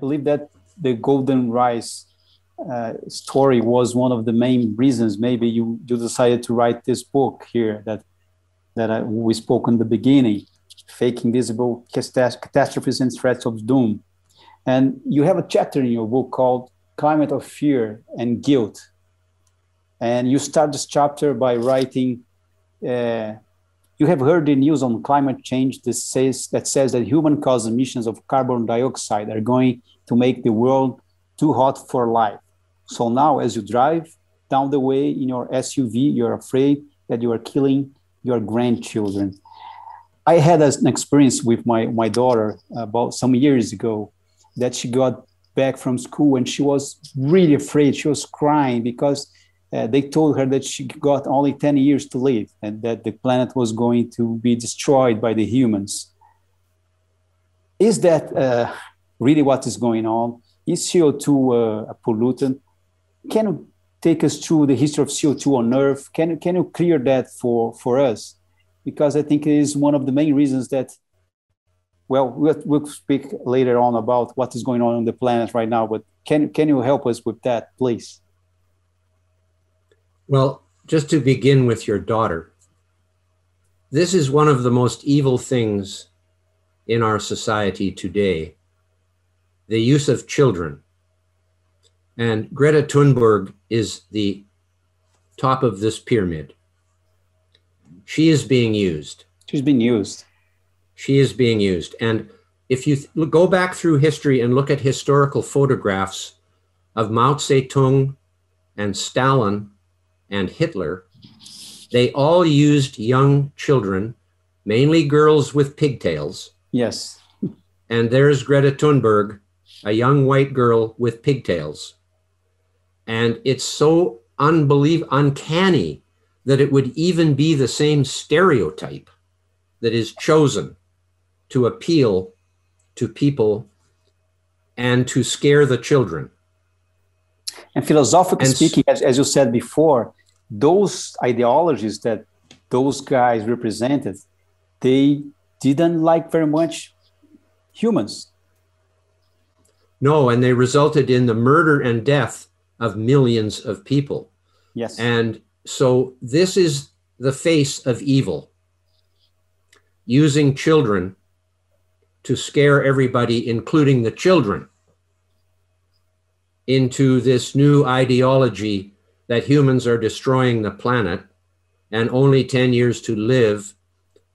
believe that the golden rice story was one of the main reasons maybe you decided to write this book here that we spoke in the beginning, Fake Invisible Catastrophes and Threats of Doom. And you have a chapter in your book called Climate of Fear and Guilt. And you start this chapter by writing, you have heard the news on climate change that says that human-caused emissions of carbon dioxide are going to make the world too hot for life. So now as you drive down the way in your SUV, you're afraid that you are killing your grandchildren. I had an experience with my daughter about some years ago that she got back from school and she was really afraid. She was crying because they told her that she got only 10 years to live and that the planet was going to be destroyed by the humans. Is that really what is going on? Is CO2 a pollutant? Can you take us through the history of CO2 on Earth? Can you clear that for us? Because I think it is one of the main reasons that, well, we'll speak later on about what is going on the planet right now, but can you help us with that, please? Well, just to begin with your daughter, this is one of the most evil things in our society today, the use of children. And Greta Thunberg is the top of this pyramid. She is being used. She's being used. She is being used. And if you go back through history and look at historical photographs of Mao Zedong and Stalin and Hitler, they all used young children, mainly girls with pigtails. Yes. And there's Greta Thunberg, a young white girl with pigtails. And it's so uncanny that it would even be the same stereotype that is chosen to appeal to people and to scare the children. And philosophically speaking, as you said before, those ideologies that those guys represented, they didn't like very much humans. No, and they resulted in the murder and death of millions of people. Yes. And so this is the face of evil, using children to scare everybody, including the children, into this new ideology that humans are destroying the planet and only 10 years to live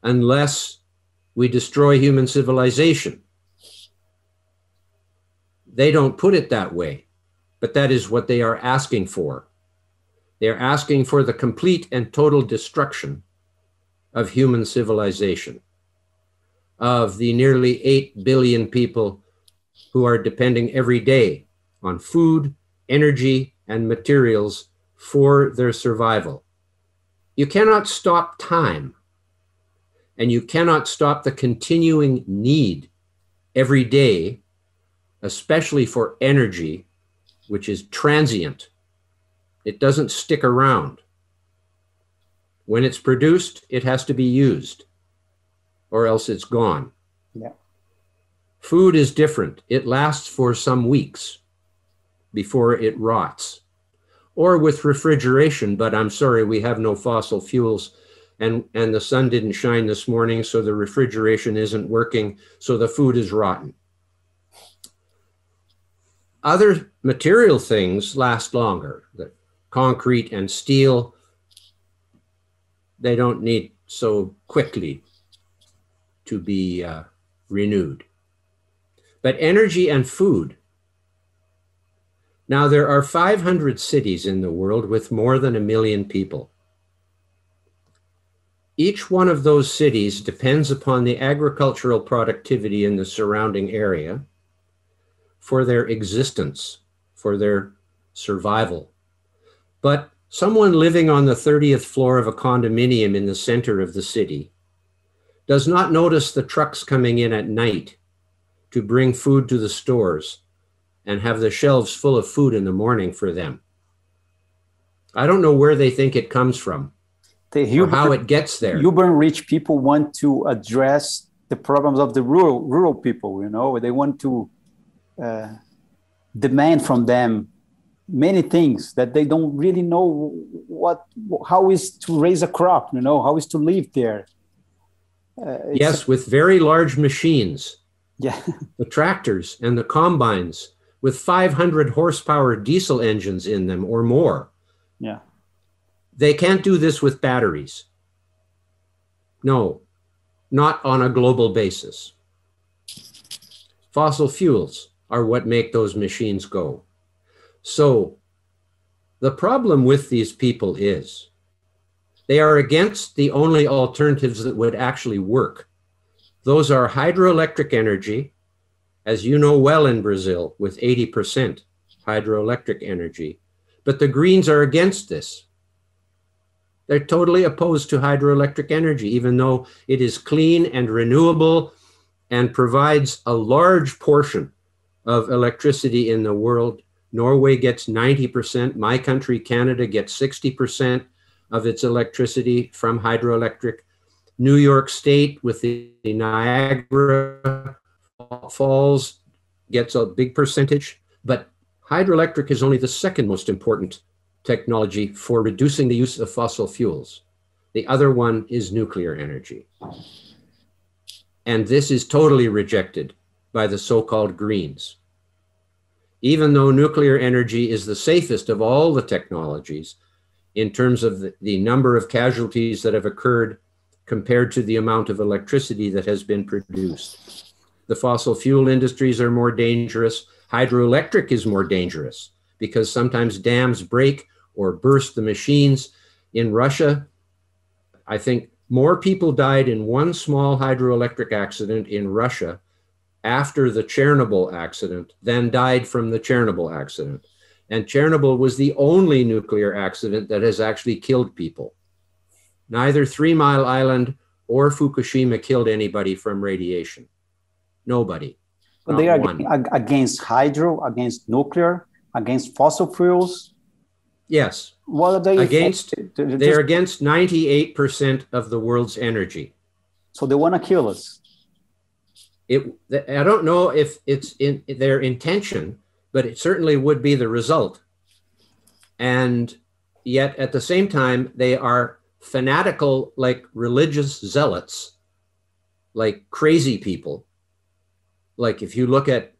unless we destroy human civilization. They don't put it that way, but that is what they are asking for. They're asking for the complete and total destruction of human civilization, of the nearly 8 billion people who are depending every day on food, energy, and materials for their survival. You cannot stop time, and you cannot stop the continuing need every day, especially for energy, which is transient. It doesn't stick around. When it's produced, it has to be used, or else it's gone. Yeah. Food is different. It lasts for some weeks before it rots. Or with refrigeration, but I'm sorry, we have no fossil fuels, and the sun didn't shine this morning, so the refrigeration isn't working, so the food is rotten. Other material things last longer. The concrete and steel, they don't need so quickly to be renewed. But energy and food. Now, there are 500 cities in the world with more than 1 million people. Each one of those cities depends upon the agricultural productivity in the surrounding area for their existence, for their survival. But someone living on the 30th floor of a condominium in the center of the city does not notice the trucks coming in at night to bring food to the stores and have the shelves full of food in the morning for them. I don't know where they think it comes from or how it gets there. Urban rich people want to address the problems of the rural people, you know, they want to demand from them many things that they don't really know how is to raise a crop, how is to live there. Yes, with very large machines. Yeah. The tractors and the combines with 500 horsepower diesel engines in them or more. Yeah. They can't do this with batteries. No, not on a global basis. Fossil fuels are what make those machines go. So the problem with these people is they are against the only alternatives that would actually work. Those are hydroelectric energy, as you know well in Brazil, with 80% hydroelectric energy. But the Greens are against this. They're totally opposed to hydroelectric energy, even though it is clean and renewable and provides a large portion of electricity in the world. Norway gets 90%. My country, Canada, gets 60% of its electricity from hydroelectric. New York State, with the Niagara Falls, gets a big percentage. But hydroelectric is only the second most important technology for reducing the use of fossil fuels. The other one is nuclear energy. And this is totally rejected by the so-called Greens. Even though nuclear energy is the safest of all the technologies in terms of the number of casualties that have occurred compared to the amount of electricity that has been produced. The fossil fuel industries are more dangerous. Hydroelectric is more dangerous because sometimes dams break or burst the machines. In Russia, I think more people died in one small hydroelectric accident in Russia after the Chernobyl accident than died from the Chernobyl accident. And Chernobyl was the only nuclear accident that has actually killed people. Neither 3 Mile Island or Fukushima killed anybody from radiation. Nobody. But they are against hydro, against nuclear, against fossil fuels. Yes. What are they against? They're against 98% of the world's energy. So they want to kill us. I don't know if it's in their intention, but it certainly would be the result. And yet at the same time, they are fanatical, like religious zealots, like crazy people. Like if you look at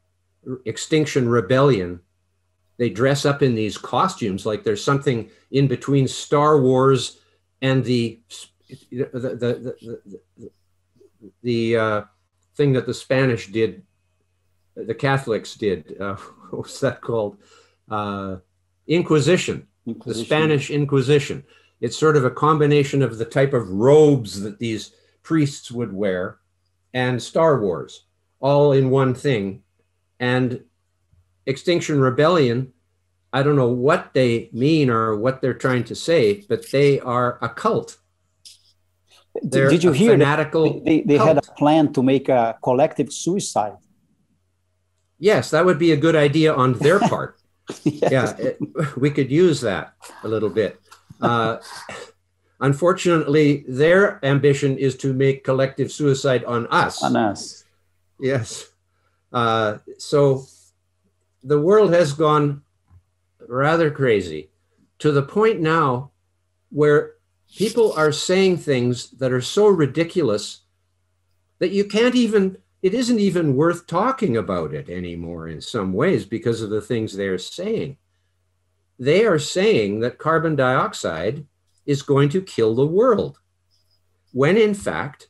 Extinction Rebellion, they dress up in these costumes like there's something in between Star Wars and the thing that the Spanish did, the Catholics did. What was that called? Inquisition. The Spanish Inquisition. It's sort of a combination of the type of robes that these priests would wear and Star Wars, all in one thing. And Extinction Rebellion, I don't know what they mean or what they're trying to say, but they are a cult. Did you hear fanatical they had a plan to make a collective suicide? Yes, that would be a good idea on their part. Yes. Yeah, we could use that a little bit. Unfortunately, their ambition is to make collective suicide on us. On us. Yes. So the world has gone rather crazy to the point now where people are saying things that are so ridiculous that you can't even, it isn't even worth talking about it anymore in some ways because of the things they're saying. They are saying that carbon dioxide is going to kill the world, when in fact,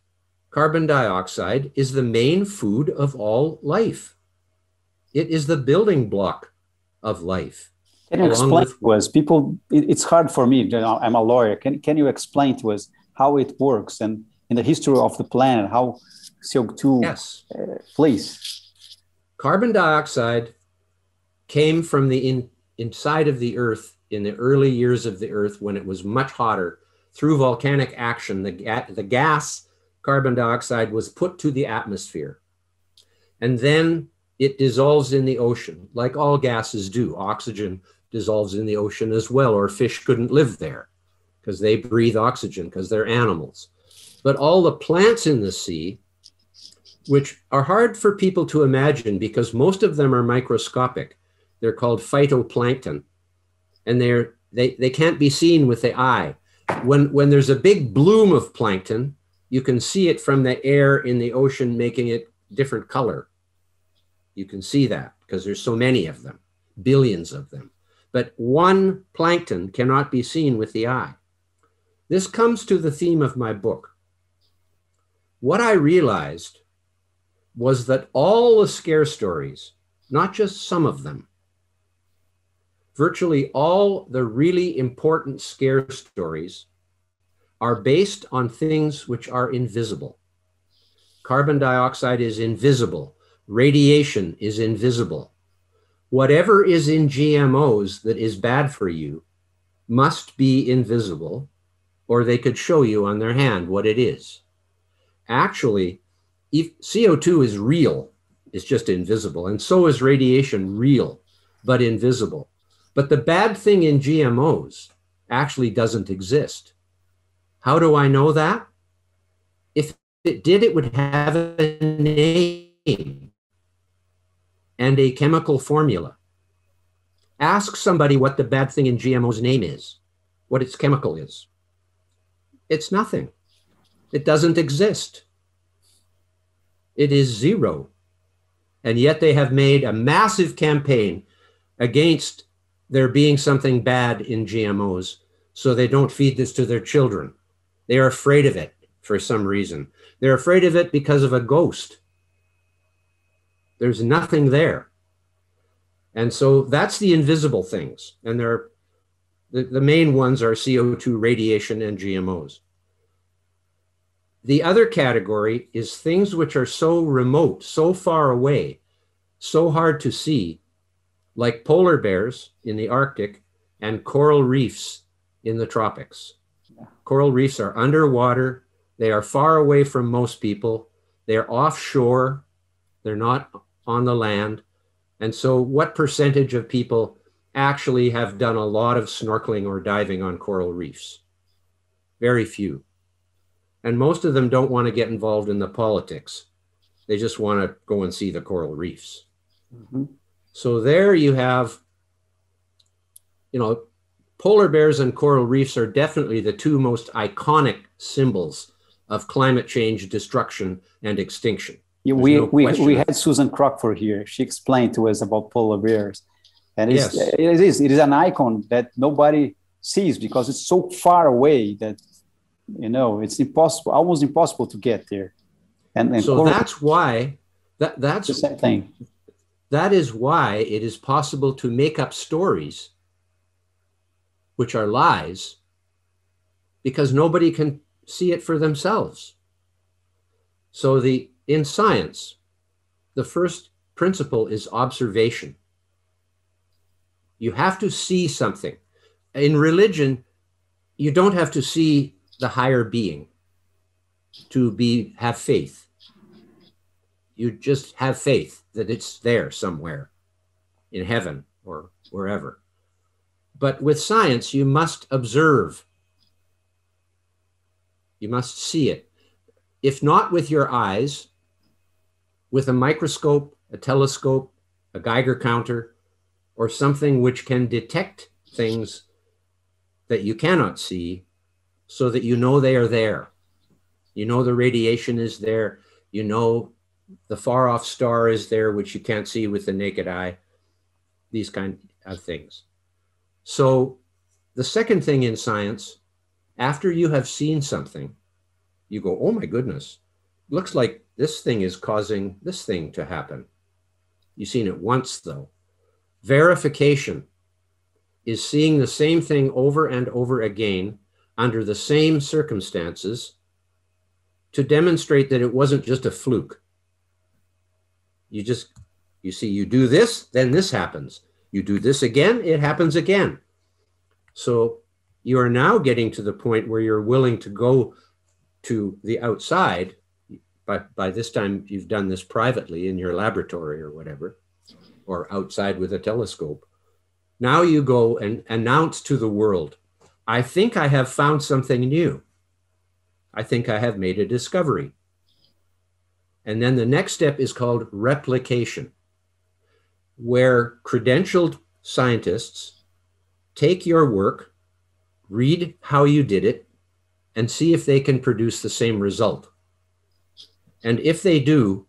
carbon dioxide is the main food of all life. It is the building block of life. Can you explain to us, people, it's hard for me, I'm a lawyer. Can you explain to us how it works and in the history of the planet, how CO2, yes. Please. Carbon dioxide came from the inside of the earth in the early years of the earth when it was much hotter. Through volcanic action, the gas carbon dioxide was put to the atmosphere. And then it dissolves in the ocean, like all gases do. Oxygen dissolves in the ocean as well, or fish couldn't live there because they breathe oxygen because they're animals. But all the plants in the sea which are hard for people to imagine because most of them are microscopic. They're called phytoplankton, and they can't be seen with the eye. When there's a big bloom of plankton, you can see it from the air in the ocean, making it different color. You can see that because there's so many of them, billions of them. But one plankton cannot be seen with the eye. This comes to the theme of my book. What I realized was that all the scare stories, not just some of them, virtually all the really important scare stories are based on things which are invisible. Carbon dioxide is invisible. Radiation is invisible. Whatever is in GMOs that is bad for you must be invisible, or they could show you on their hand what it is. Actually, if CO2 is real, it's just invisible, and so is radiation real, but invisible. But the bad thing in GMOs actually doesn't exist. How do I know that? If it did, it would have a name and a chemical formula. Ask somebody what the bad thing in GMO's name is, what its chemical is. It's nothing. It doesn't exist. It is zero. And yet they have made a massive campaign against there being something bad in GMOs, so they don't feed this to their children. They are afraid of it for some reason. They're afraid of it because of a ghost. There's nothing there. And so that's the invisible things. And the main ones are CO2, radiation, and GMOs. The other category is things which are so remote, so far away, so hard to see, like polar bears in the Arctic and coral reefs in the tropics. Coral reefs are underwater. They are far away from most people. They're offshore. They're not on the land. And so what percentage of people actually have done a lot of snorkeling or diving on coral reefs? Very few. And most of them don't want to get involved in the politics. They just want to go and see the coral reefs. Mm-hmm. So there you have, polar bears and coral reefs are definitely the two most iconic symbols of climate change, destruction, and extinction. Yeah, we had Susan Crockford here. She explained to us about polar bears. And it is an icon that nobody sees because it's so far away that, it's impossible, almost impossible to get there. And so that's why, that's the same thing. That is why it is possible to make up stories which are lies because nobody can see it for themselves. So in science, the first principle is observation. You have to see something. In religion, you don't have to see the higher being to have faith. You just have faith that it's there somewhere in heaven or wherever. But with science, you must observe. You must see it. If not with your eyes, with a microscope, a telescope, a Geiger counter, or something which can detect things that you cannot see so that you know they are there. You know the radiation is there. You know the far off star is there, which you can't see with the naked eye. These kind of things. So the second thing in science, after you have seen something, you go, oh my goodness, looks like this thing is causing this thing to happen. You've seen it once though. Verification is seeing the same thing over and over again under the same circumstances to demonstrate that it wasn't just a fluke. You see, you do this, then this happens. You do this again, it happens again. So you are now getting to the point where you're willing to go to the outside. By this time, you've done this privately in your laboratory or whatever, or outside with a telescope. Now you go and announce to the world, I think I have found something new. I think I have made a discovery. And then the next step is called replication, where credentialed scientists take your work, read how you did it, and see if they can produce the same result. And if they do,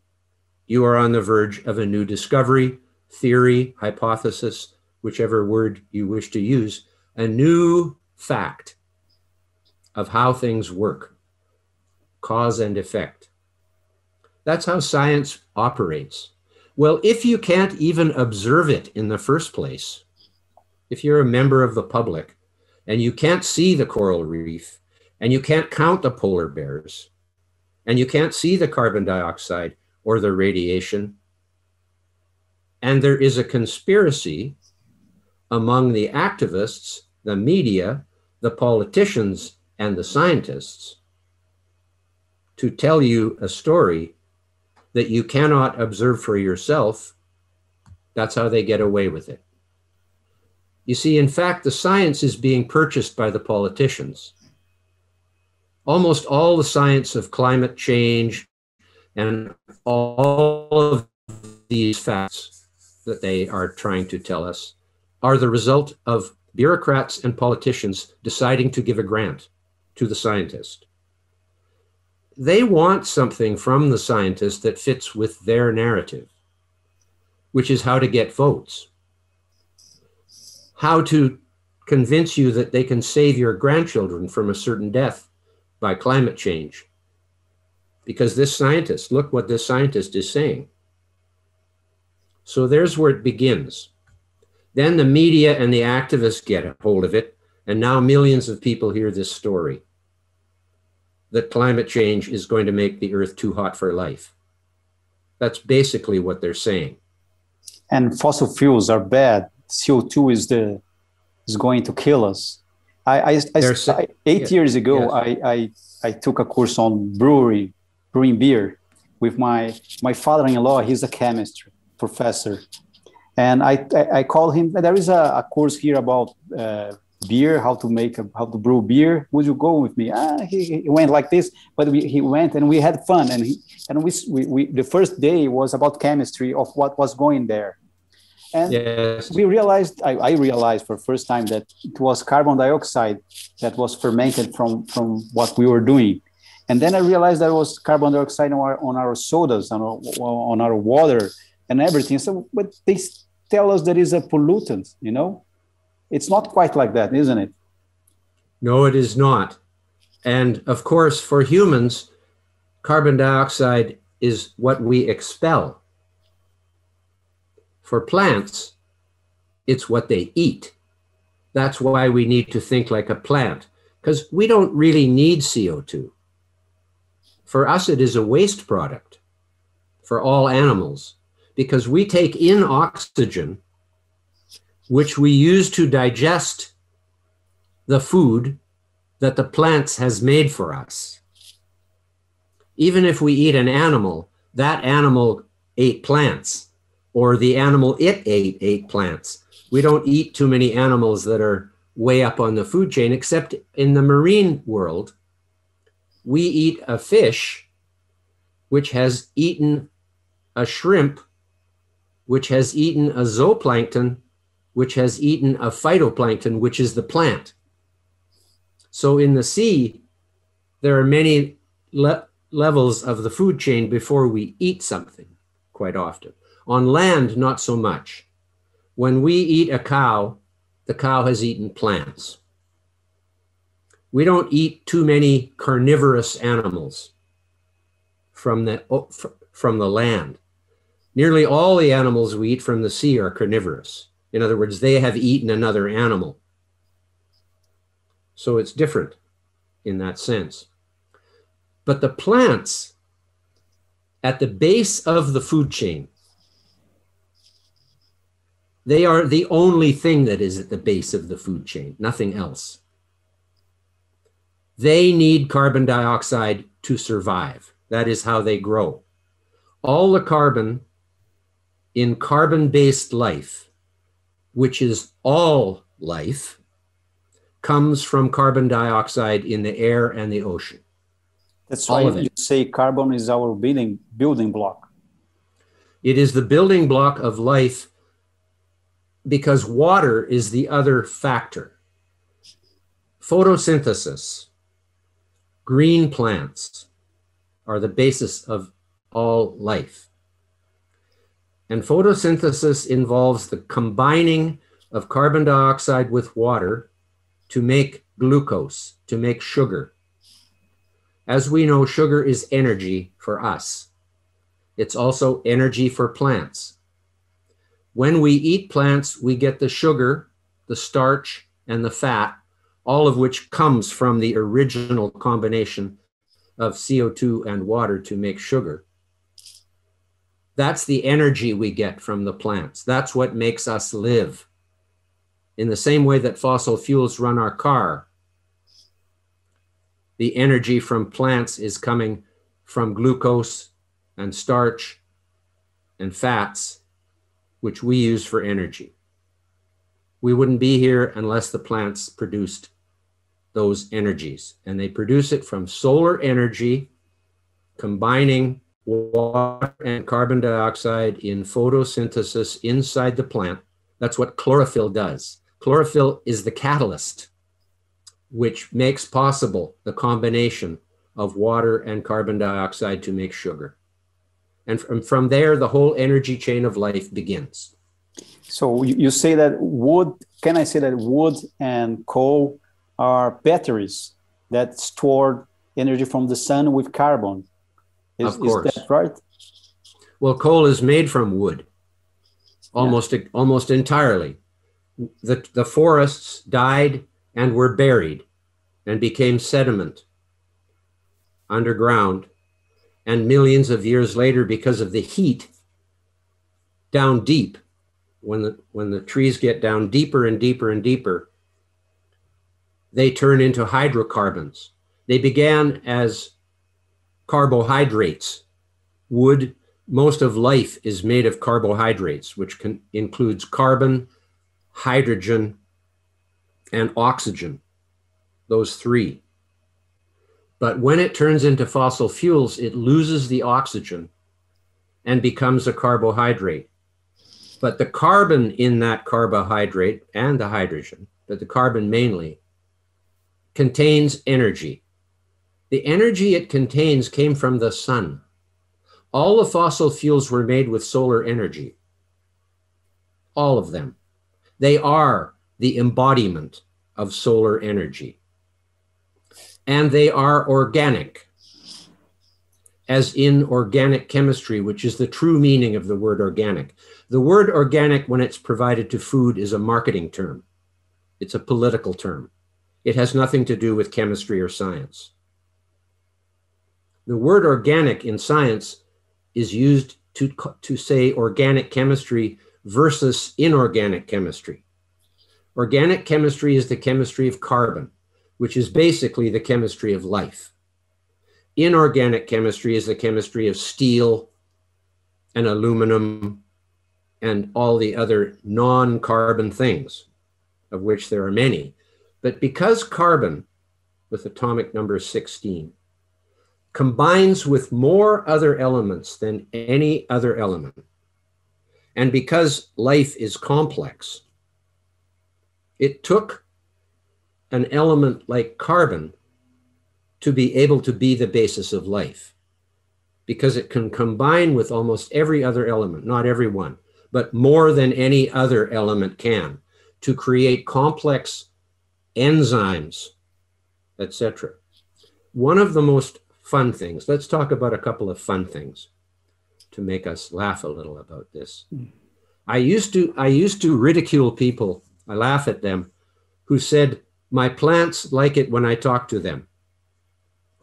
you are on the verge of a new discovery, theory, hypothesis, whichever word you wish to use, a new fact of how things work, cause and effect. That's how science operates. Well, if you can't even observe it in the first place, if you're a member of the public and you can't see the coral reef and you can't count the polar bears and you can't see the carbon dioxide or the radiation, and there is a conspiracy among the activists, the media, the politicians, and the scientists to tell you a story that you cannot observe for yourself, that's how they get away with it. You see, in fact, the science is being purchased by the politicians. Almost all the science of climate change and all of these facts that they are trying to tell us are the result of bureaucrats and politicians deciding to give a grant to the scientist. They want something from the scientist that fits with their narrative, which is how to get votes, how to convince you that they can save your grandchildren from a certain death by climate change. Because this scientist, look what this scientist is saying. So there's where it begins. Then the media and the activists get a hold of it, and now millions of people hear this story, that climate change is going to make the earth too hot for life. That's basically what they're saying. And fossil fuels are bad. CO2 is going to kill us. Eight years ago, yes. I took a course on brewing beer with my father-in-law. He's a chemistry professor. And I called him. There is a course here about beer, how to brew beer. Would you go with me? He went like this, but he went and we had fun. And we the first day was about chemistry of what was going there. And yes. I realized for the first time that it was carbon dioxide that was fermented from what we were doing. And then I realized there was carbon dioxide on our sodas, on our water and everything. So, but they tell us that is a pollutant, you know? It's not quite like that, isn't it? No, it is not. And of course, for humans, carbon dioxide is what we expel. For plants, it's what they eat. That's why we need to think like a plant, because we don't really need CO2. For us, it is a waste product for all animals, because we take in oxygen, which we use to digest the food that the plants has made for us. Even if we eat an animal, that animal ate plants, or the animal it ate plants. We don't eat too many animals that are way up on the food chain, except in the marine world. We eat a fish which has eaten a shrimp, which has eaten a zooplankton, which has eaten a phytoplankton, which is the plant. So in the sea, there are many levels of the food chain before we eat something, quite often. On land, not so much. When we eat a cow, the cow has eaten plants. We don't eat too many carnivorous animals from the land. Nearly all the animals we eat from the sea are carnivorous. In other words, they have eaten another animal. So it's different in that sense. But the plants at the base of the food chain, they are the only thing that is at the base of the food chain, nothing else. They need carbon dioxide to survive. That is how they grow. All the carbon in carbon-based life, which is all life, comes from carbon dioxide in the air and the ocean. That's all why of it. you say carbon is our building block. It is the building block of life because water is the other factor. Photosynthesis, green plants are the basis of all life. And photosynthesis involves the combining of carbon dioxide with water to make glucose, to make sugar. As we know, sugar is energy for us. It's also energy for plants. When we eat plants, we get the sugar, the starch, and the fat, all of which comes from the original combination of CO2 and water to make sugar. That's the energy we get from the plants. That's what makes us live. In the same way that fossil fuels run our car, the energy from plants is coming from glucose and starch and fats, which we use for energy. We wouldn't be here unless the plants produced those energies. And they produce it from solar energy, combining water and carbon dioxide in photosynthesis inside the plant. That's what chlorophyll does. Chlorophyll is the catalyst which makes possible the combination of water and carbon dioxide to make sugar. And from there, the whole energy chain of life begins. So you say that wood, can I say that wood and coal are batteries that store energy from the sun with carbon? Of course. Is that right? Well, coal is made from wood, almost entirely. The forests died and were buried and became sediment underground. And millions of years later, because of the heat down deep, when the trees get down deeper and deeper and deeper, they turn into hydrocarbons. They began as carbohydrates. Wood, most of life is made of carbohydrates, which includes carbon, hydrogen, and oxygen, those three. But when it turns into fossil fuels, it loses the oxygen and becomes a carbohydrate. But the carbon in that carbohydrate and the hydrogen, but the carbon mainly, contains energy. The energy it contains came from the sun. All the fossil fuels were made with solar energy. All of them. They are the embodiment of solar energy. And they are organic, as in organic chemistry, which is the true meaning of the word organic. The word organic, when it's provided to food, is a marketing term. It's a political term. It has nothing to do with chemistry or science. The word organic in science is used to say organic chemistry versus inorganic chemistry. Organic chemistry is the chemistry of carbon, which is basically the chemistry of life. Inorganic chemistry is the chemistry of steel and aluminum and all the other non-carbon things, of which there are many. But because carbon, with atomic number 16, combines with more other elements than any other element, and because life is complex, it took an element like carbon to be able to be the basis of life, because it can combine with almost every other element, not every one, but more than any other element can, to create complex enzymes, etc. One of the most fun things, let's talk about a couple of fun things to make us laugh a little about this. I used to ridicule people, I laugh at them, who said, my plants like it when I talk to them.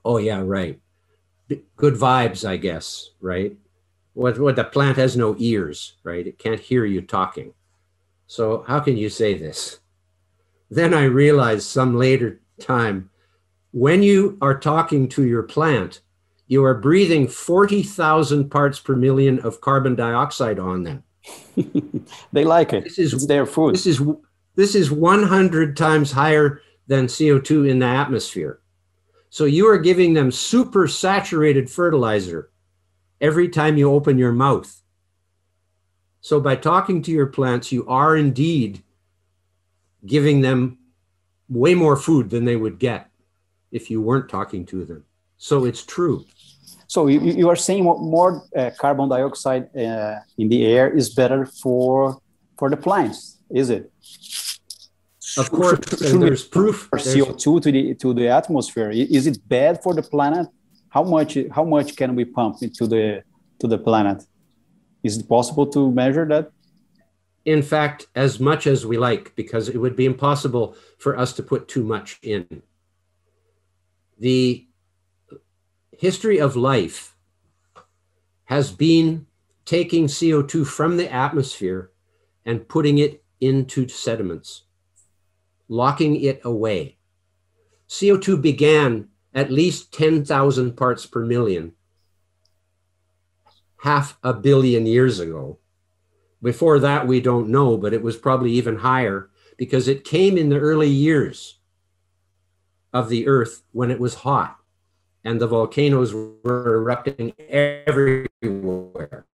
Oh yeah, right. Good vibes, I guess, right? What the plant has no ears, right? It can't hear you talking. So how can you say this? Then I realized some later time, when you are talking to your plant, you are breathing 40,000 parts per million of carbon dioxide on them. They like it. It's their food. This is 100 times higher than CO2 in the atmosphere. So you are giving them super saturated fertilizer every time you open your mouth. So by talking to your plants, you are indeed giving them way more food than they would get if you weren't talking to them. So it's true. So you are saying more carbon dioxide in the air is better for the plants, is it? Of course, and there's proof. CO2 to the atmosphere. Is it bad for the planet? How much can we pump into the planet? Is it possible to measure that? In fact, as much as we like, because it would be impossible for us to put too much in. The history of life has been taking CO2 from the atmosphere and putting it into sediments, locking it away. CO2 began at least 10,000 parts per million, 500 million years ago. Before that, we don't know, but it was probably even higher because it came in the early years of the Earth when it was hot and the volcanoes were erupting everywhere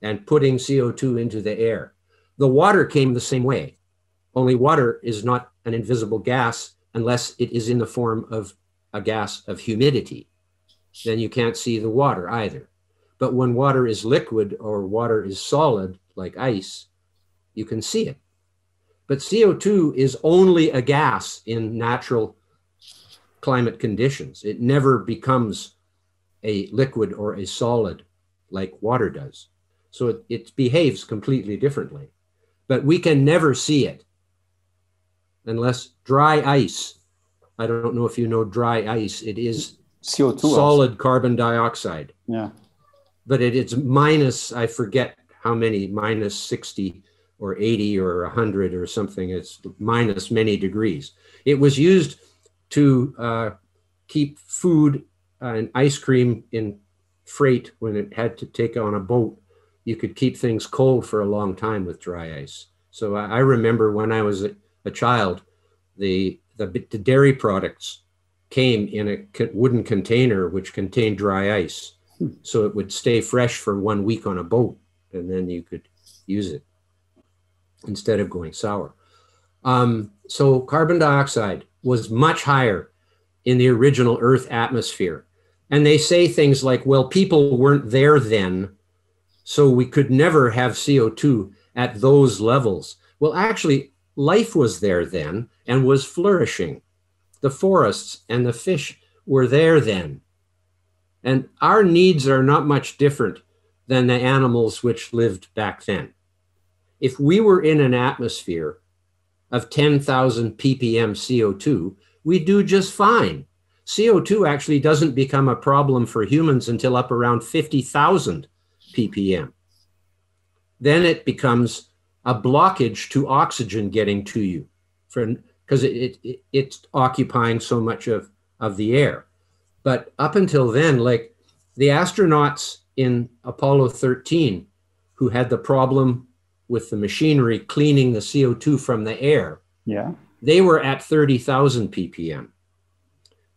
and putting CO2 into the air. The water came the same way, only water is not an invisible gas unless it is in the form of a gas of humidity. Then you can't see the water either. But when water is liquid or water is solid, like ice, you can see it. But CO2 is only a gas in natural climate conditions. It never becomes a liquid or a solid like water does. So it behaves completely differently. But we can never see it unless dry ice, I don't know if you know dry ice, it is CO2 solid carbon dioxide. Yeah. But it's minus, I forget how many, minus 60 or 80 or 100 or something. It's minus many degrees. It was used to keep food and ice cream in freight when it had to take on a boat. You could keep things cold for a long time with dry ice. So I remember when I was a child, the dairy products came in a wooden container which contained dry ice. So it would stay fresh for 1 week on a boat, and then you could use it instead of going sour. So carbon dioxide was much higher in the original Earth atmosphere. And they say things like, well, people weren't there then, so we could never have CO2 at those levels. Well, actually, life was there then and was flourishing. The forests and the fish were there then. And our needs are not much different than the animals which lived back then. If we were in an atmosphere of 10,000 ppm CO2, we do just fine. CO2 actually doesn't become a problem for humans until up around 50,000 ppm. Then it becomes a blockage to oxygen getting to you because it's occupying so much of the air. But up until then, like the astronauts in Apollo 13, who had the problem with the machinery cleaning the CO2 from the air, yeah, they were at 30,000 ppm.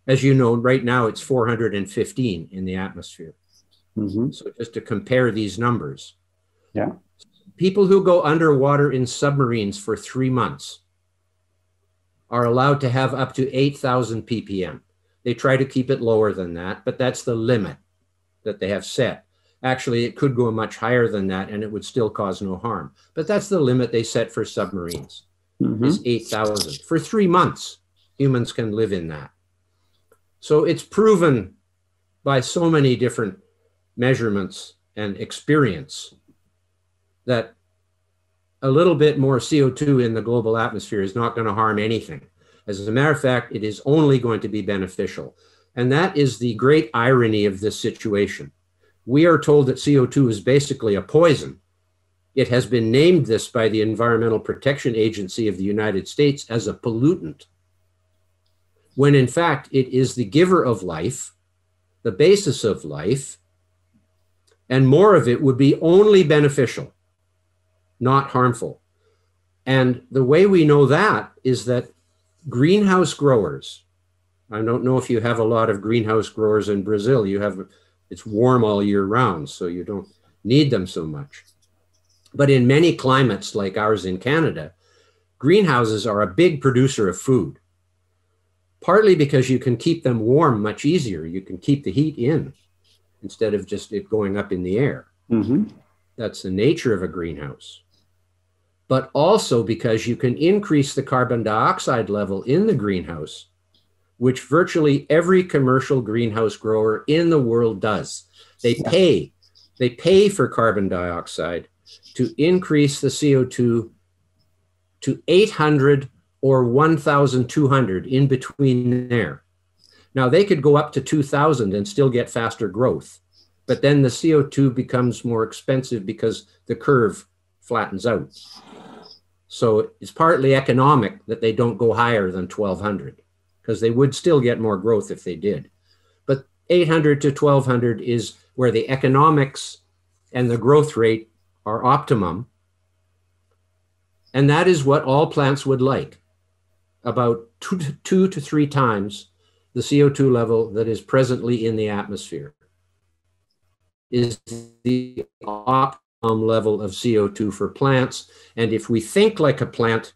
As you know, right now it's 415 in the atmosphere. Mm-hmm. So just to compare these numbers. Yeah. People who go underwater in submarines for 3 months are allowed to have up to 8,000 ppm. They try to keep it lower than that, but that's the limit that they have set. Actually, it could go much higher than that and it would still cause no harm. But that's the limit they set for submarines, is 8,000. For 3 months, humans can live in that. So it's proven by so many different measurements and experience that a little bit more CO2 in the global atmosphere is not going to harm anything. As a matter of fact, it is only going to be beneficial. And that is the great irony of this situation. We are told that CO2 is basically a poison. It has been named this by the Environmental Protection Agency of the United States as a pollutant, when in fact it is the giver of life, the basis of life, and more of it would be only beneficial, not harmful. And the way we know that is that greenhouse growers, I don't know if you have a lot of greenhouse growers in Brazil. It's warm all year round, so you don't need them so much. But in many climates like ours in Canada, greenhouses are a big producer of food, partly because you can keep them warm much easier. You can keep the heat in instead of just it going up in the air. Mm-hmm. That's the nature of a greenhouse. But also because you can increase the carbon dioxide level in the greenhouse, which virtually every commercial greenhouse grower in the world does. They pay for carbon dioxide to increase the CO2 to 800 or 1,200, in between there. Now, they could go up to 2,000 and still get faster growth, but then the CO2 becomes more expensive because the curve flattens out. So it's partly economic that they don't go higher than 1,200, because they would still get more growth if they did. But 800 to 1,200 is where the economics and the growth rate are optimum. And that is what all plants would like, about two to three times the CO2 level that is presently in the atmosphere is the optimum level of CO2 for plants. And if we think like a plant,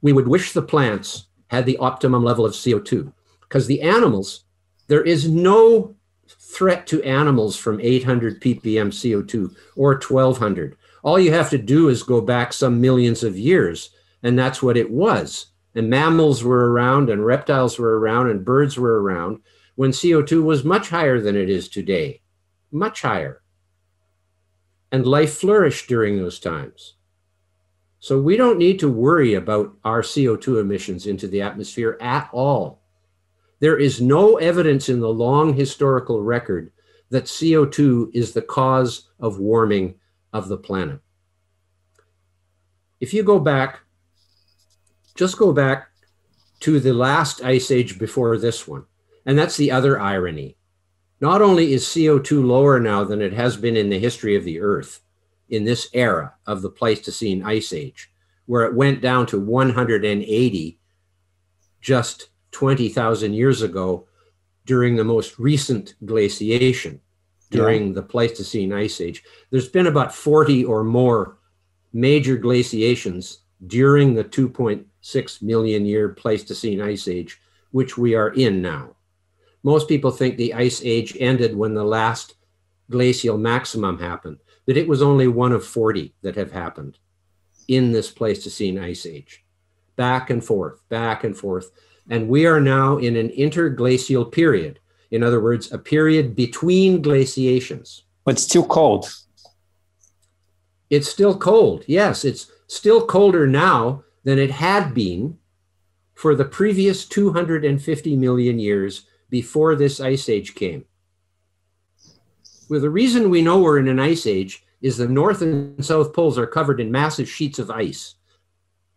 we would wish the plants had the optimum level of CO2, because the animals, there is no threat to animals from 800 ppm CO2 or 1,200. All you have to do is go back some millions of years, and that's what it was. And mammals were around, and reptiles were around, and birds were around when CO2 was much higher than it is today, much higher. And life flourished during those times. So we don't need to worry about our CO2 emissions into the atmosphere at all. There is no evidence in the long historical record that CO2 is the cause of warming of the planet. If you go back, just go back to the last ice age before this one. And that's the other irony. Not only is CO2 lower now than it has been in the history of the Earth, in this era of the Pleistocene Ice Age, where it went down to 180 just 20,000 years ago during the most recent glaciation during the Pleistocene Ice Age. There's been about 40 or more major glaciations during the 2.6 million year Pleistocene Ice Age, which we are in now. Most people think the Ice Age ended when the last glacial maximum happened, but it was only one of 40 that have happened in this Pleistocene Ice Age. Back and forth, back and forth. And we are now in an interglacial period. In other words, a period between glaciations. But still cold. It's still cold. Yes, it's still colder now than it had been for the previous 250 million years before this ice age came. Well, the reason we know we're in an ice age is the North and South poles are covered in massive sheets of ice.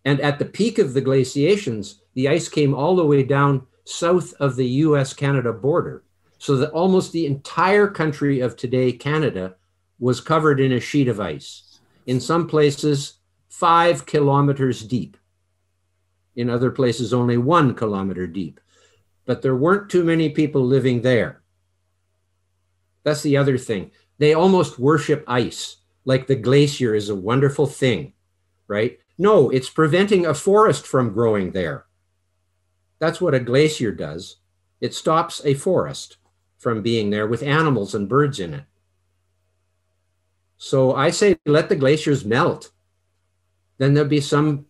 And at the peak of the glaciations, the ice came all the way down south of the US-Canada border, so that almost the entire country of today, Canada, was covered in a sheet of ice. In some places, 5 kilometers deep. In other places, only 1 kilometer deep. But there weren't too many people living there. That's the other thing. They almost worship ice, like the glacier is a wonderful thing, right? No, it's preventing a forest from growing there. That's what a glacier does. It stops a forest from being there with animals and birds in it. So I say, let the glaciers melt. Then there'll be some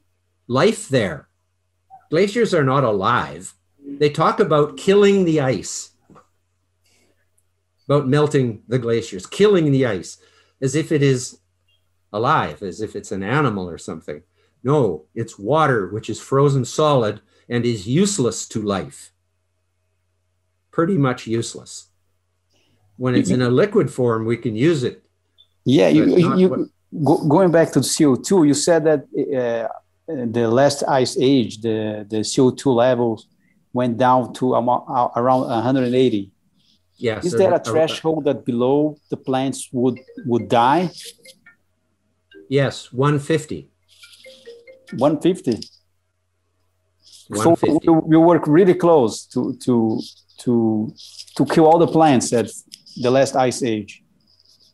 life there. Glaciers are not alive. They talk about killing the ice, about melting the glaciers, killing the ice, as if it is alive, as if it's an animal or something. No, it's water, which is frozen solid and is useless to life. Pretty much useless. When it's in a liquid form, we can use it. Yeah, going back to the CO2, you said that the last ice age, the CO2 levels went down to around 180. Yes. Is there a threshold that below the plants would die? Yes, 150. 150. So 150. we work really close to kill all the plants at the last ice age.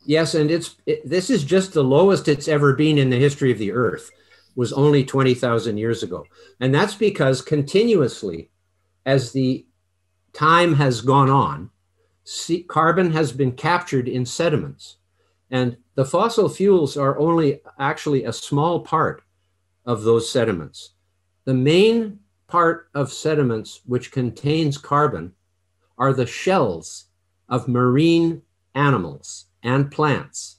Yes, and this is just the lowest it's ever been in the history of the Earth, was only 20,000 years ago. And that's because continuously, as the time has gone on, carbon has been captured in sediments. And the fossil fuels are only actually a small part of those sediments. The main part of sediments which contains carbon are the shells of marine animals and plants.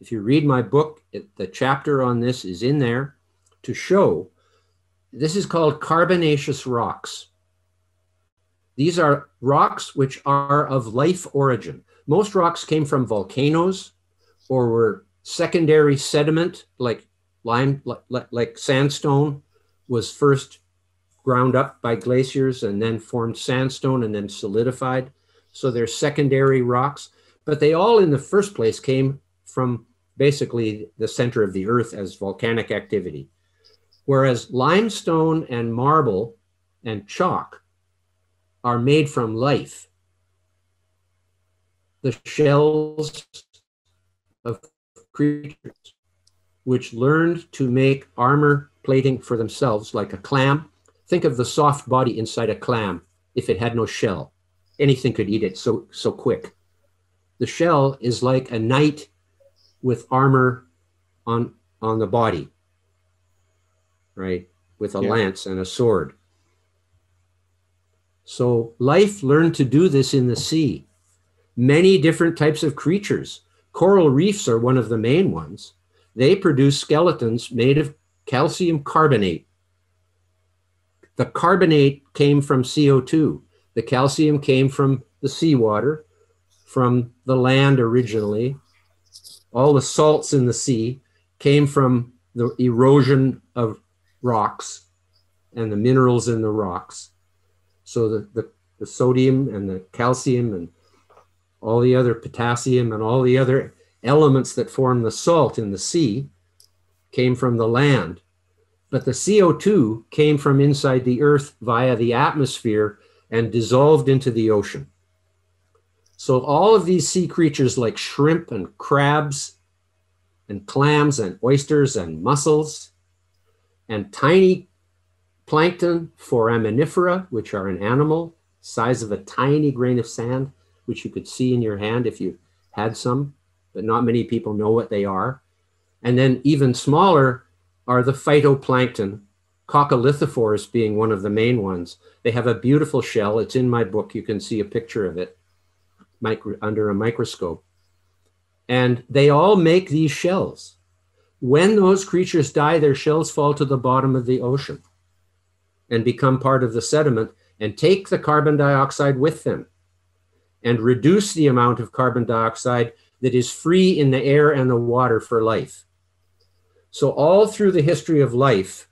If you read my book, the chapter on this is in there to show this is called carbonaceous rocks. These are rocks which are of life origin. Most rocks came from volcanoes or were secondary sediment, like lime, like sandstone was first ground up by glaciers and then formed sandstone and then solidified. So they're secondary rocks, but they all in the first place came from basically the center of the Earth as volcanic activity. Whereas limestone and marble and chalk are made from life. The shells of creatures which learned to make armor plating for themselves, like a clam. Think of the soft body inside a clam. If it had no shell, anything could eat it so quick. The shell is like a knight with armor on the body, right? With a lance and a sword. So life learned to do this in the sea. Many different types of creatures. Coral reefs are one of the main ones. They produce skeletons made of calcium carbonate. The carbonate came from CO2. The calcium came from the seawater, from the land originally. All the salts in the sea came from the erosion of rocks and the minerals in the rocks. So the sodium and the calcium and all the other potassium and all the other elements that form the salt in the sea came from the land. But the CO2 came from inside the Earth via the atmosphere and dissolved into the ocean. So all of these sea creatures like shrimp and crabs and clams and oysters and mussels and tiny plankton, foraminifera, which are an animal size of a tiny grain of sand, which you could see in your hand if you had some, but not many people know what they are. And then even smaller are the phytoplankton, coccolithophores being one of the main ones. They have a beautiful shell. It's in my book. You can see a picture of it under a microscope. And they all make these shells. When those creatures die, their shells fall to the bottom of the ocean and become part of the sediment and take the carbon dioxide with them and reduce the amount of carbon dioxide that is free in the air and the water for life. So all through the history of life,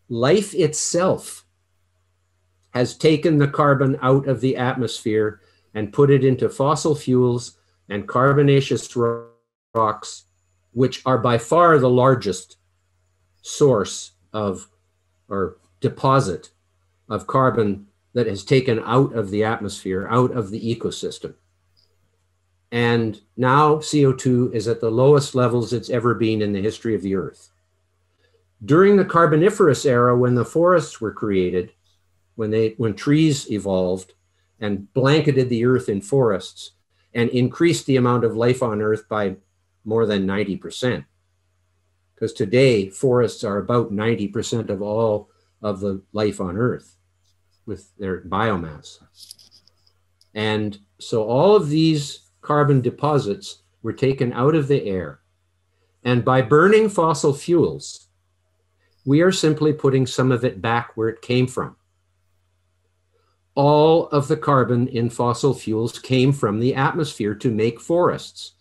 life itself has taken the carbon out of the atmosphere and put it into fossil fuels and carbonaceous rocks, which are by far the largest source of, or deposit of carbon that is taken out of the atmosphere, out of the ecosystem. And now CO2 is at the lowest levels it's ever been in the history of the Earth. During the Carboniferous era, when the forests were created, when trees evolved and blanketed the Earth in forests and increased the amount of life on Earth by more than 90%. Because today, forests are about 90% of all of the life on Earth with their biomass. And so all of these carbon deposits were taken out of the air. And by burning fossil fuels, we are simply putting some of it back where it came from. All of the carbon in fossil fuels came from the atmosphere to make forests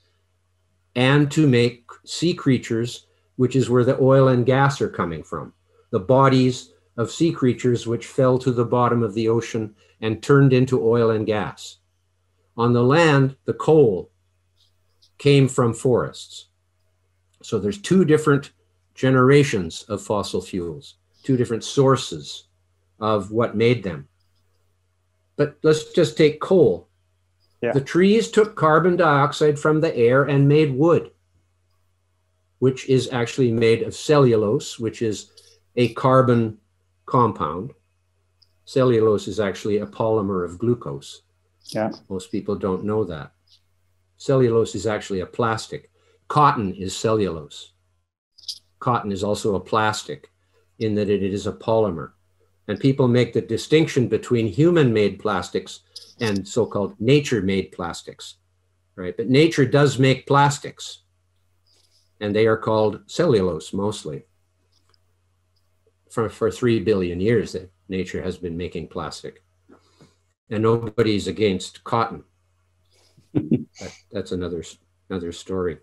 and to make sea creatures, which is where the oil and gas are coming from. The bodies of sea creatures which fell to the bottom of the ocean and turned into oil and gas. On the land, the coal came from forests. So there's two different generations of fossil fuels, two different sources of what made them. But let's just take coal. Yeah. The trees took carbon dioxide from the air and made wood, which is actually made of cellulose, which is a carbon compound. Cellulose is actually a polymer of glucose. Yeah. Most people don't know that. Cellulose is actually a plastic. Cotton is cellulose. Cotton is also a plastic in that it is a polymer. And people make the distinction between human-made plastics and so-called nature-made plastics, right? But nature does make plastics, and they are called cellulose mostly. For 3 billion years that nature has been making plastic. And nobody's against cotton. That's another story.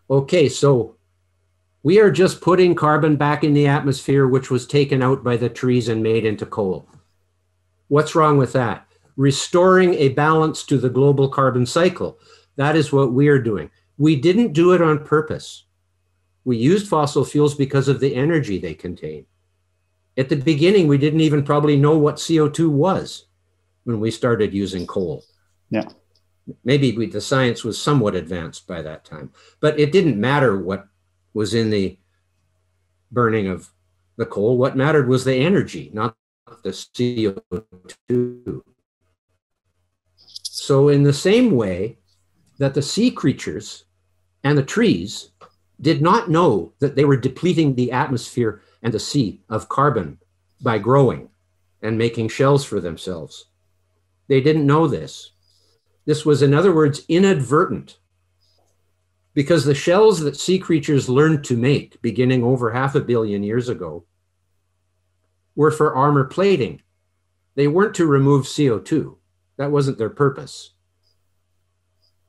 Okay, so we are just putting carbon back in the atmosphere, which was taken out by the trees and made into coal. What's wrong with that? Restoring a balance to the global carbon cycle. That is what we are doing. We didn't do it on purpose. We used fossil fuels because of the energy they contain. At the beginning, we didn't even probably know what CO2 was when we started using coal. Yeah. Maybe the science was somewhat advanced by that time, but it didn't matter what was in the burning of the coal. What mattered was the energy, not the CO2. So in the same way that the sea creatures and the trees did not know that they were depleting the atmosphere and the sea of carbon by growing and making shells for themselves. They didn't know this. This was, in other words, inadvertent, because the shells that sea creatures learned to make beginning over 500 million years ago were for armor plating. They weren't to remove CO2. That wasn't their purpose.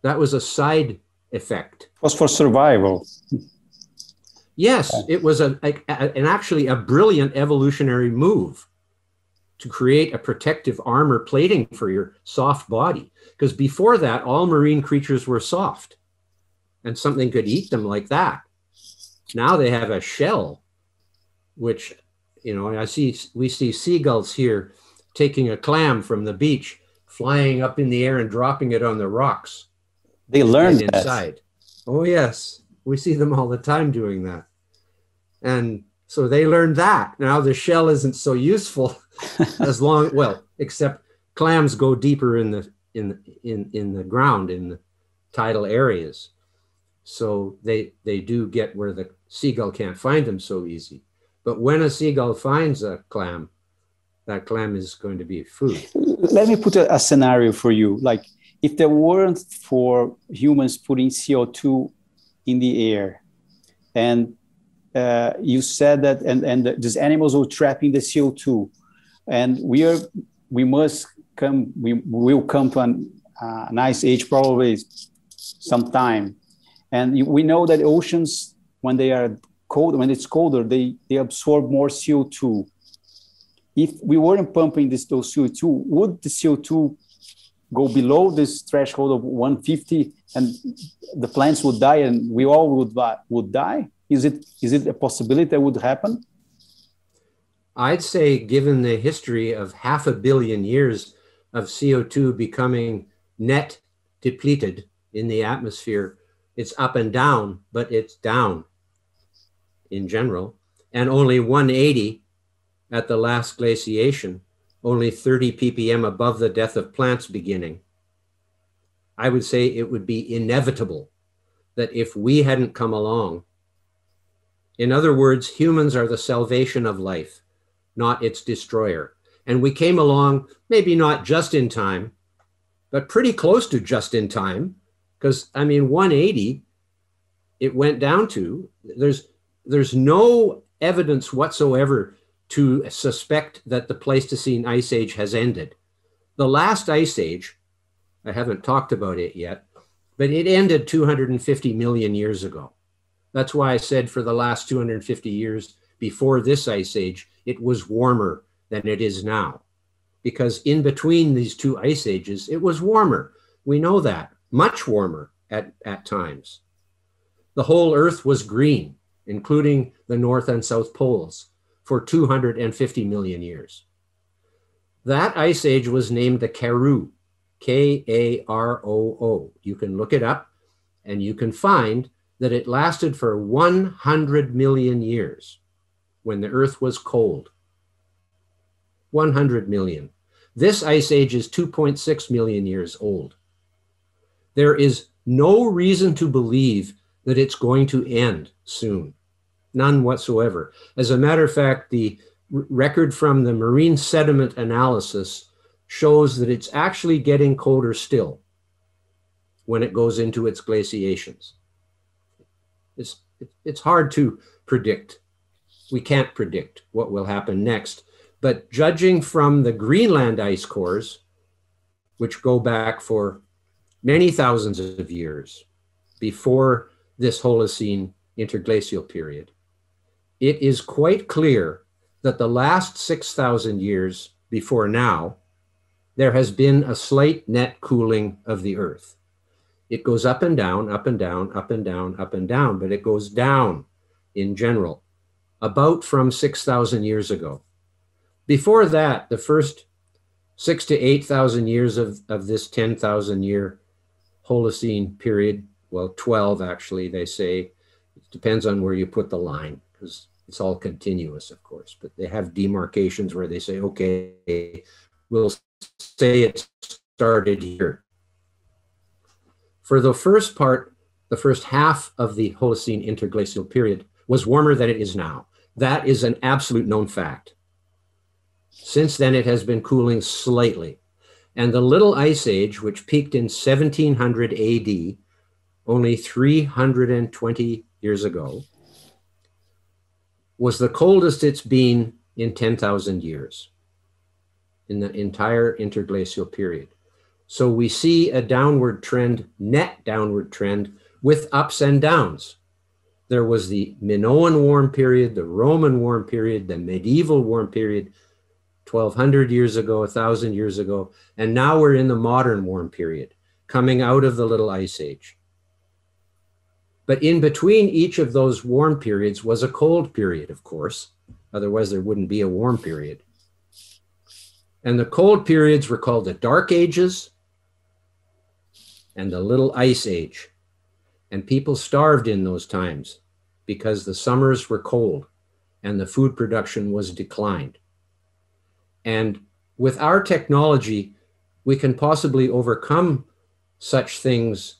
That was a side effect. It was for survival. Yes, it was actually a brilliant evolutionary move to create a protective armor plating for your soft body. Because before that, all marine creatures were soft and something could eat them like that. Now they have a shell, which, you know, we see seagulls here taking a clam from the beach, flying up in the air and dropping it on the rocks. They learned inside. Oh, yes. We see them all the time doing that. And so they learned that. Now the shell isn't so useful as long, well, except clams go deeper in the ground, in the tidal areas. So they do get where the seagull can't find them so easy. But when a seagull finds a clam, that clam is going to be food. Let me put a scenario for you. Like, if there weren't for humans putting CO2 in the air, and you said that, and these animals were trapping the CO2, and we will come to an ice age probably sometime, and we know that oceans, when they are cold, when it's colder, they absorb more CO2. If we weren't pumping those CO2, would the CO2 go below this threshold of 150 and the plants would die and we all would die? Is it a possibility that would happen? I'd say, given the history of 500 million years of CO2 becoming net depleted in the atmosphere, it's up and down, but it's down in general. And only 180 at the last glaciation, only 30 ppm above the death of plants beginning. I would say it would be inevitable that if we hadn't come along, in other words, humans are the salvation of life, not its destroyer. And we came along, maybe not just in time, but pretty close to just in time, because, I mean, 180, it went down to, there's no evidence whatsoever to suspect that the Pleistocene ice age has ended. The last ice age, I haven't talked about it yet, but it ended 250 million years ago. That's why I said for the last 250 years before this ice age, it was warmer than it is now. Because in between these two ice ages, it was warmer. We know that, much warmer at times. The whole Earth was green, including the North and South poles, for 250 million years. That ice age was named the Karoo, K-A-R-O-O. You can look it up and you can find that it lasted for 100 million years when the Earth was cold. 100 million. This ice age is 2.6 million years old. There is no reason to believe that it's going to end soon. None whatsoever. As a matter of fact, the record from the marine sediment analysis shows that it's actually getting colder still when it goes into its glaciations. It's hard to predict. We can't predict what will happen next. But judging from the Greenland ice cores, which go back for many thousands of years before this Holocene interglacial period, it is quite clear that the last 6,000 years before now, there has been a slight net cooling of the Earth. It goes up and down, up and down, up and down, up and down, but it goes down in general, about from 6,000 years ago. Before that, the first 6,000 to 8,000 years of this 10,000 year Holocene period, well, 12 actually, they say, it depends on where you put the line, because it's all continuous, of course, but they have demarcations where they say, okay, we'll say it started here. For the first part, the first half of the Holocene interglacial period was warmer than it is now. That is an absolute known fact. Since then, it has been cooling slightly. And the Little Ice Age, which peaked in 1700 AD, only 320 years ago, was the coldest it's been in 10,000 years in the entire interglacial period. So we see a downward trend, net downward trend, with ups and downs. There was the Minoan warm period, the Roman warm period, the medieval warm period, 1,200 years ago, 1,000 years ago, and now we're in the modern warm period, coming out of the Little Ice Age. But in between each of those warm periods was a cold period, of course. Otherwise, there wouldn't be a warm period. And the cold periods were called the Dark Ages and the Little Ice Age. And people starved in those times because the summers were cold and the food production was declined. And with our technology, we can possibly overcome such things.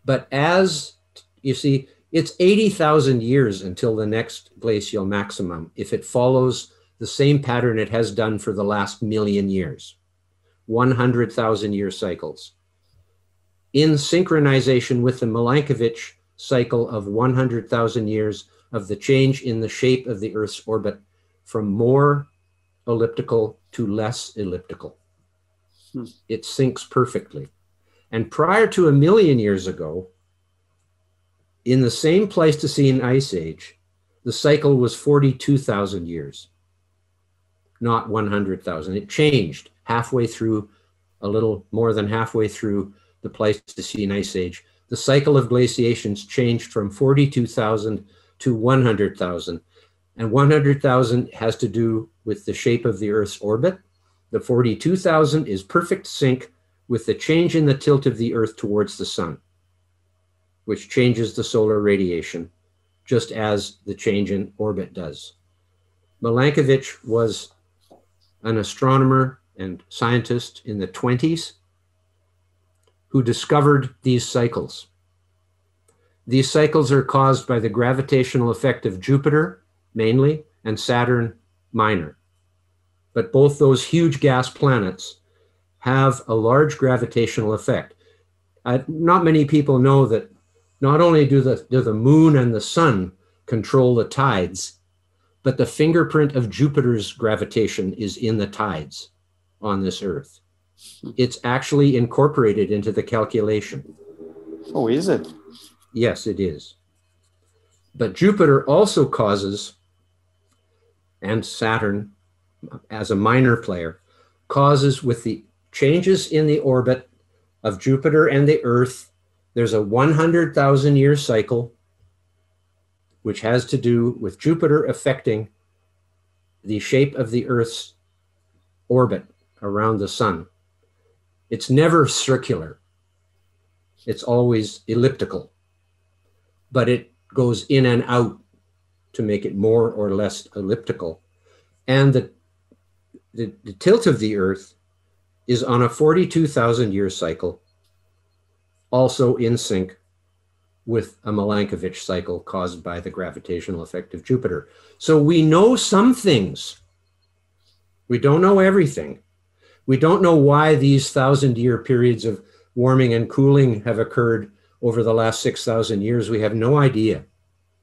But as you see, it's 80,000 years until the next glacial maximum if it follows the same pattern it has done for the last million years, 100,000 year cycles. In synchronization with the Milankovitch cycle of 100,000 years of the change in the shape of the Earth's orbit from more elliptical to less elliptical. It syncs perfectly. And prior to 1 million years ago, in the same Pleistocene ice age, the cycle was 42,000 years, not 100,000. It changed halfway through, a little more than halfway through the Pleistocene ice age. The cycle of glaciations changed from 42,000 to 100,000. And 100,000 has to do with the shape of the Earth's orbit. The 42,000 is perfect sync with the change in the tilt of the Earth towards the sun, which changes the solar radiation, just as the change in orbit does. Milankovitch was an astronomer and scientist in the 20s who discovered these cycles. These cycles are caused by the gravitational effect of Jupiter, mainly, and Saturn minor. But both those huge gas planets have a large gravitational effect. Not many people know that not only do the moon and the sun control the tides, but the fingerprint of Jupiter's gravitation is in the tides on this Earth. It's actually incorporated into the calculation. Oh, is it? Yes, it is. But Jupiter also causes, and Saturn as a minor player, causes with the changes in the orbit of Jupiter and the Earth, there's a 100,000 year cycle, which has to do with Jupiter affecting the shape of the Earth's orbit around the sun. It's never circular. It's always elliptical, but it goes in and out to make it more or less elliptical. And the tilt of the Earth is on a 42,000 year cycle, also in sync with a Milankovitch cycle caused by the gravitational effect of Jupiter. So we know some things. We don't know everything. We don't know why these 1,000-year periods of warming and cooling have occurred over the last 6,000 years. We have no idea.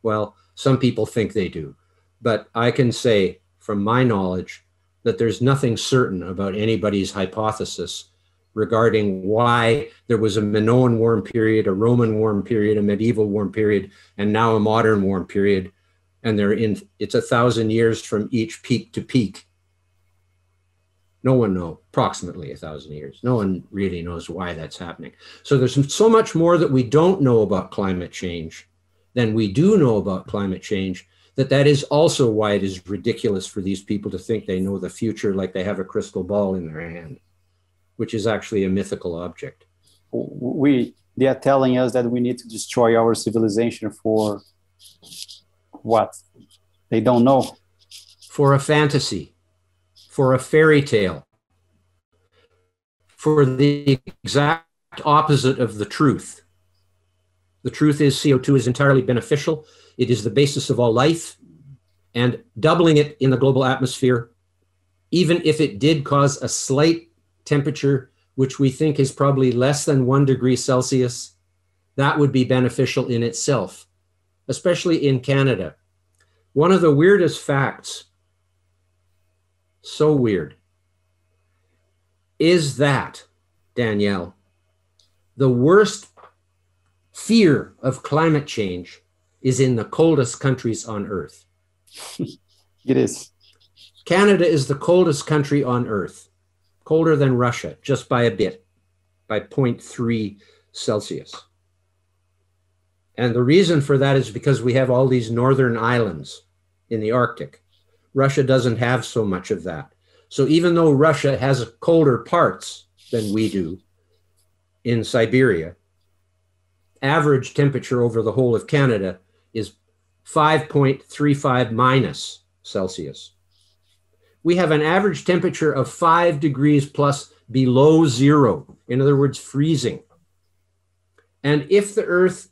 Well, some people think they do. But I can say, from my knowledge, that there's nothing certain about anybody's hypothesis regarding why there was a Minoan warm period, a Roman warm period, a medieval warm period, and now a modern warm period. And it's 1,000 years from each peak to peak. No one knows, approximately 1,000 years. No one really knows why that's happening. So there's so much more that we don't know about climate change than we do know about climate change, that is also why it is ridiculous for these people to think they know the future like they have a crystal ball in their hand, which is actually a mythical object. They are telling us that we need to destroy our civilization for what? They don't know. For a fantasy, for a fairy tale, for the exact opposite of the truth. The truth is CO2 is entirely beneficial. It is the basis of all life, and doubling it in the global atmosphere, even if it did cause a slight temperature, which we think is probably less than 1 degree Celsius, that would be beneficial in itself, especially in Canada. One of the weirdest facts, so weird, is that, Danielle, the worst fear of climate change is in the coldest countries on Earth. It is. Canada is the coldest country on Earth, colder than Russia, just by a bit, by 0.3 Celsius. And the reason for that is because we have all these northern islands in the Arctic. Russia doesn't have so much of that. So even though Russia has colder parts than we do in Siberia, average temperature over the whole of Canada is 5.35 minus Celsius. We have an average temperature of 5 degrees plus below zero, in other words, freezing. And if the Earth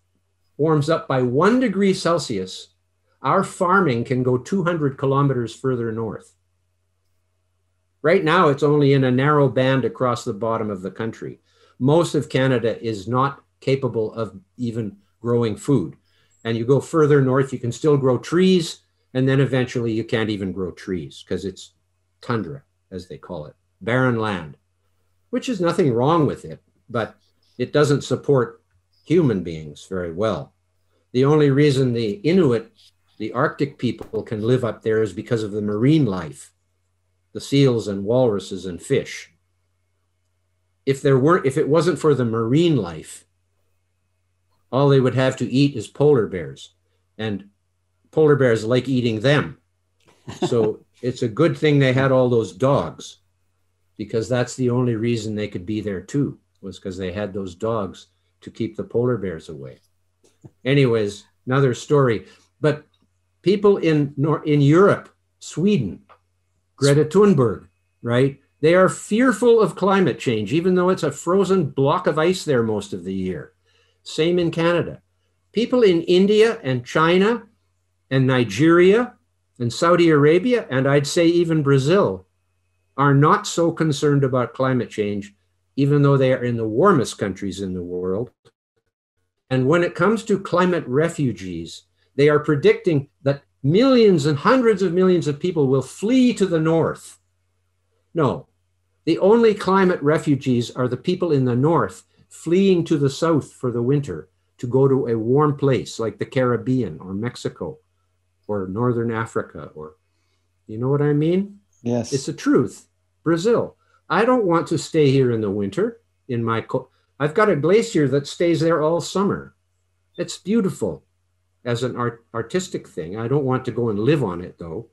warms up by 1 degree Celsius, our farming can go 200 kilometers further north. Right now, it's only in a narrow band across the bottom of the country. Most of Canada is not capable of even growing food. And you go further north, you can still grow trees, and then eventually you can't even grow trees because it's tundra, as they call it, barren land, which is nothing wrong with it, but it doesn't support human beings very well. The only reason the Inuit, the Arctic people, can live up there is because of the marine life, the seals and walruses and fish. If it wasn't for the marine life, all they would have to eat is polar bears, and polar bears like eating them. So it's a good thing they had all those dogs, because that's the only reason they could be there too, was because they had those dogs to keep the polar bears away. Anyways, another story. But people in Europe, Sweden, Greta Thunberg, right? They are fearful of climate change, even though it's a frozen block of ice there most of the year. Same in Canada. People in India and China and Nigeria and Saudi Arabia, and I'd say even Brazil, are not so concerned about climate change, even though they are in the warmest countries in the world. And when it comes to climate refugees, they are predicting that millions and hundreds of millions of people will flee to the north. No, the only climate refugees are the people in the north fleeing to the south for the winter to go to a warm place like the Caribbean or Mexico or Northern Africa, or, you know what I mean? Yes. It's the truth. Brazil. I don't want to stay here in the winter in my, I've got a glacier that stays there all summer. It's beautiful as an artistic thing. I don't want to go and live on it though.